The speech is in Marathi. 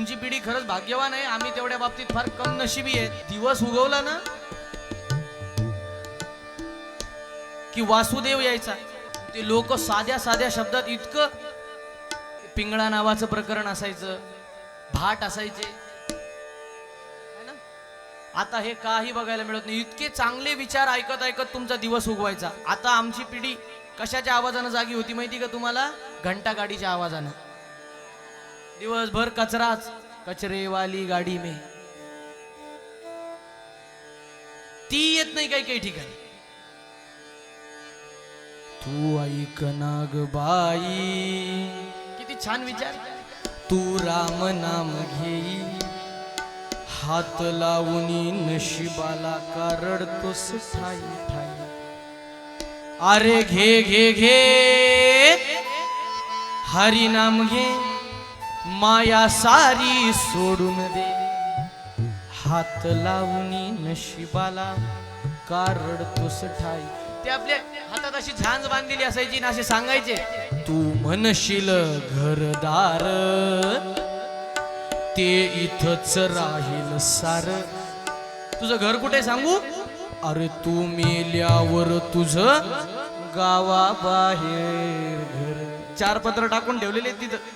तुमची पिढी खरंच भाग्यवान आहे. आम्ही तेवढ्या बाबतीत फार कम नशिबी आहे. दिवस उगवला ना की वासुदेव यायचा. ते लोक साध्या साध्या शब्दात इतकं, पिंगळा नावाचं प्रकरण असायचं, भाट असायचे. आता हे काही बघायला मिळत नाही. इतके चांगले विचार ऐकत ऐकत तुमचा दिवस उगवायचा. आता आमची पिढी कशाच्या आवाजानं जागी होती माहिती का तुम्हाला? घंटा गाडीच्या आवाजानं. दिवसभर कचराच, कचरेवाली गाडी में. ती येत नाही काही काही ठिकाणी. तू ऐक नाग बाई, किती छान विचार. तू राम नाम घेई, हात लावूनी नशिबाला का रडतोस ठाई ठाई. अरे घे घे घे हरी नाम घे, माया सारी सोडून दे. हात लावूनी नशिबाला का रडतोस ठाई. ते आपल्या हातात अशी झांज बांधलेली असायची ना, असे सांगायचे, तू म्हणशील घरदार, ते इथंच राहील सार. तुझं घर कुठे सांगू? अरे तू मेल्यावर तुझं गावाबाहेर घर. 4 पत्र टाकून ठेवलेले तिथं.